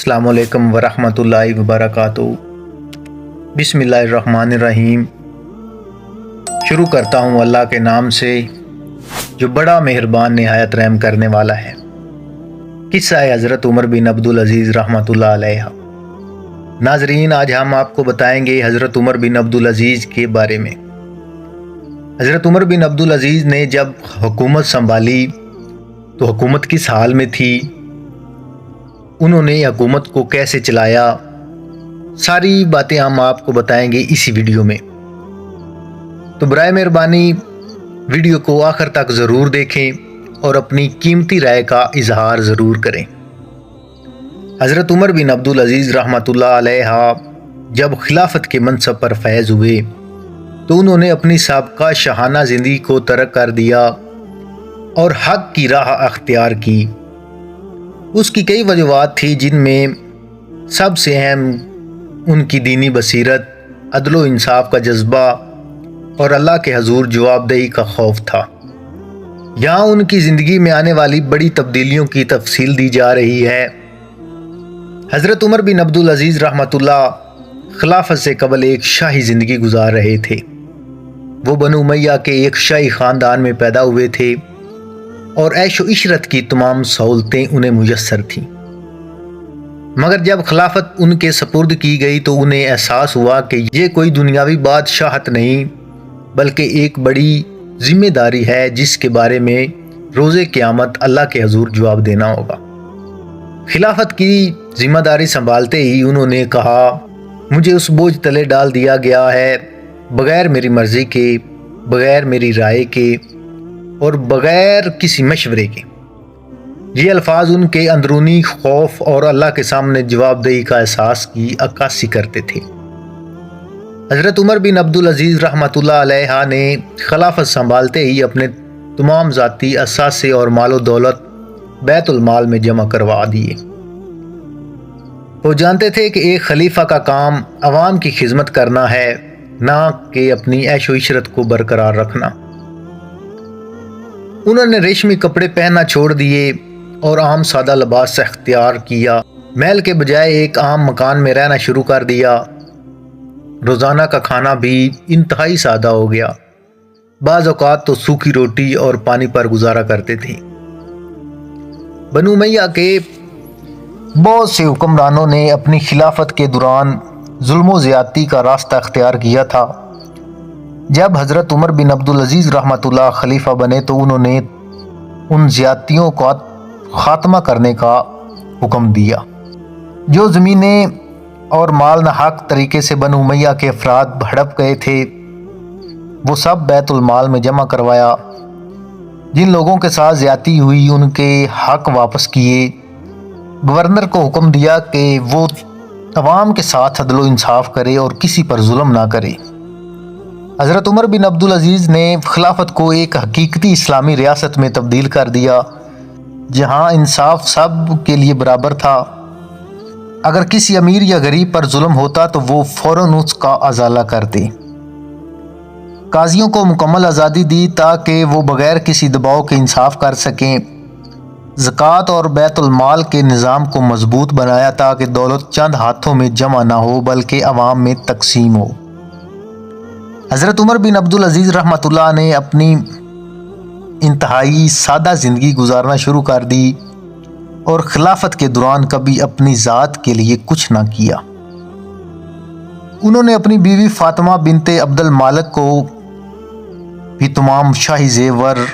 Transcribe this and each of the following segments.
अस्सलामु अलैकुम वरहमतुल्लाहि वबरकातुहू। बिस्मिल्लाहिर्रहमानिर्रहीम। शुरू करता हूँ अल्लाह के नाम से जो बड़ा मेहरबान निहायत रहम करने वाला है। किस्सा है हज़रत उमर बिन अब्दुल अज़ीज़ रहमतुल्लाह अलैह। नाजरीन, आज हम आपको बताएंगे हज़रत उमर बिन अब्दुल अज़ीज़ के बारे में। हज़रत उमर बिन अब्दुल अज़ीज़ ने जब हुकूमत संभाली तो हुकूमत किस हाल में थी, उन्होंने हुकूमत को कैसे चलाया, सारी बातें हम आपको बताएंगे इसी वीडियो में। तो बराए मेहरबानी वीडियो को आखिर तक ज़रूर देखें और अपनी कीमती राय का इजहार ज़रूर करें। हज़रत उमर बिन अब्दुल अज़ीज़ रहमतुल्लाह अलैह जब खिलाफत के मनसब पर फैज़ हुए तो उन्होंने अपनी साबका शहाना ज़िंदगी को तर्क कर दिया और हक़ की राह अख्तियार की। उसकी कई वजूहात थी, जिनमें सबसे अहम उनकी दीनी बसीरत, अदलो इंसाफ का जज्बा और अल्लाह के हजूर जवाबदेही का खौफ था। यहाँ उनकी ज़िंदगी में आने वाली बड़ी तब्दीलियों की तफसील दी जा रही है। हज़रत उमर बिन अब्दुल अज़ीज़ रहमतुल्लाह खिलाफत से कबल एक शाही ज़िंदगी गुजार रहे थे। वो बनु उमैया के एक शाही ख़ानदान में पैदा हुए थे और ऐशो इशरत की तमाम सहूलतें उन्हें मुयस्सर थीं। मगर जब खिलाफत उनके सपुर्द की गई तो उन्हें एहसास हुआ कि ये कोई दुनियावी बादशाहत नहीं बल्कि एक बड़ी जिम्मेदारी है जिसके बारे में रोज़े क़यामत अल्लाह के हजूर जवाब देना होगा। खिलाफत की जिम्मेदारी संभालते ही उन्होंने कहा, मुझे उस बोझ तले डाल दिया गया है बग़ैर मेरी मर्ज़ी के, बग़ैर मेरी राय के और बग़ैर किसी मशवरे के। ये अल्फाज उनके अंदरूनी खौफ और अल्लाह के सामने जवाबदेही का एहसास की अक्कासी करते थे। हज़रत उमर बिन अब्दुल अज़ीज़ रहमतुल्लाह अलैह ने खिलाफत संभालते ही अपने तमाम ज़ाती असासे और मालो दौलत बैतुल माल में जमा करवा दिए। वो जानते थे कि एक खलीफा का काम अवाम की खिदमत करना है, ना कि अपनी ऐशो इशरत को बरकरार रखना। उन्होंने रेशमी कपड़े पहनना छोड़ दिए और आम सादा लिबास अख्तियार किया। महल के बजाय एक आम मकान में रहना शुरू कर दिया। रोज़ाना का खाना भी इंतहाई सादा हो गया। बाज़ औक़ात तो सूखी रोटी और पानी पर गुजारा करते थे। बनु उमैया के बहुत से हुक्मरानों ने अपनी खिलाफत के दौरान जुल्म ज़्यादती का रास्ता अख्तियार किया था। जब हज़रत उमर बिन अब्दुल अज़ीज़ रहमतुल्लाह खलीफा बने तो उन्होंने उन ज़्यादतियों का ख़ात्मा करने का हुक्म दिया। जो ज़मीनें और माल नाहक तरीके से बनु उमैया के अफराद हड़प गए थे वो सब बैतुल माल में जमा करवाया। जिन लोगों के साथ ज़्यादती हुई उनके हक़ वापस किए। गवर्नर को हुक्म दिया कि वो अवाम के साथ अदलो इंसाफ करे और किसी पर जुल्म ना करे। हज़रत उमर बिन अब्दुल अज़ीज़ ने खिलाफत को एक हकीकती इस्लामी रियासत में तब्दील कर दिया जहाँ इंसाफ सब के लिए बराबर था। अगर किसी अमीर या गरीब पर जुल्म होता तो वो फ़ौरन उसका अज़ाला करते। काजियों को मुकम्मल आज़ादी दी ताकि वो बग़ैर किसी दबाव के इंसाफ कर सकें। ज़कात और बैतुल माल के निज़ाम को मजबूत बनाया ताकि दौलत चंद हाथों में जमा ना हो बल्कि अवाम में तकसीम हो। हज़रत उमर बिन अब्दुल अज़ीज़ रहमतुल्लाह ने अपनी इंतहाई सादा ज़िंदगी गुजारना शुरू कर दी और खिलाफत के दौरान कभी अपनी ज़ात के लिए कुछ ना किया। उन्होंने अपनी बीवी फ़ातिमा बिनते अब्दुल मालिक को भी तमाम शाही ज़ेवर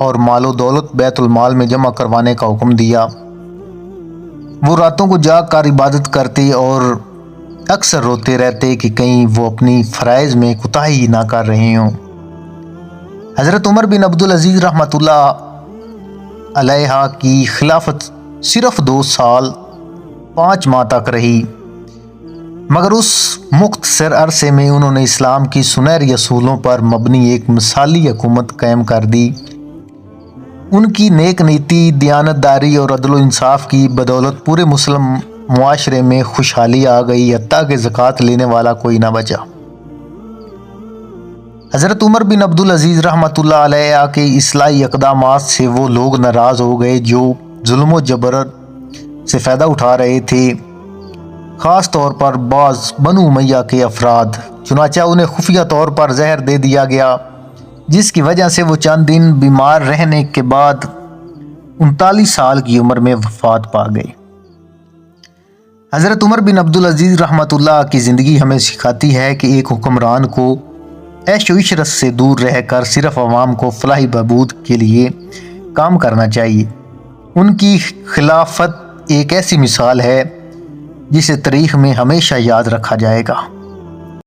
और मालो दौलत बैतुल माल में जमा करवाने का हुक्म दिया। वो रातों को जाग कर इबादत करते और अक्सर रोते रहते कि कहीं वो अपनी फ़राइज़ में कोताही ना कर रहे हों। हज़रत उमर बिन अब्दुल अज़ीज़ रहमतुल्लाह अलैह की खिलाफत सिर्फ़ 2 साल 5 माह तक रही, मगर उस मुख्तसर अरसे में उन्होंने इस्लाम की सुनहरी असूलों पर मबनी एक मिसाली हुकूमत कायम कर दी। उनकी नेक नीति, दियानतदारी और अदलो इंसाफ की बदौलत पूरे मुस्लिम मुआशरे में खुशहाली आ गई, हत्ता कि ज़कात लेने वाला कोई ना बचा। हज़रत उमर बिन अब्दुल अज़ीज़ रहमतुल्लाह अलैह के इस्लाही इक़दामात से वो लोग नाराज़ हो गए जो जुल्म व जबर سے فائدہ اٹھا رہے تھے، خاص طور پر بعض بنو امیہ کے افراد۔ چنانچہ انہیں خفیہ طور پر زہر دے دیا گیا، جس کی وجہ سے وہ چند دن بیمار رہنے کے بعد 39 سال کی عمر میں وفات پا گئے۔ حضرت عمر بن عبدالعزیز رحمۃ اللہ کی زندگی ہمیں سکھاتی ہے کہ ایک حکمران کو عیش و عشرت سے دور رہ کر صرف عوام کو فلاحی بہبود کے لیے کام کرنا چاہیے۔ ان کی خلافت ایک ایسی مثال ہے جسے تاریخ میں ہمیشہ یاد رکھا جائے گا۔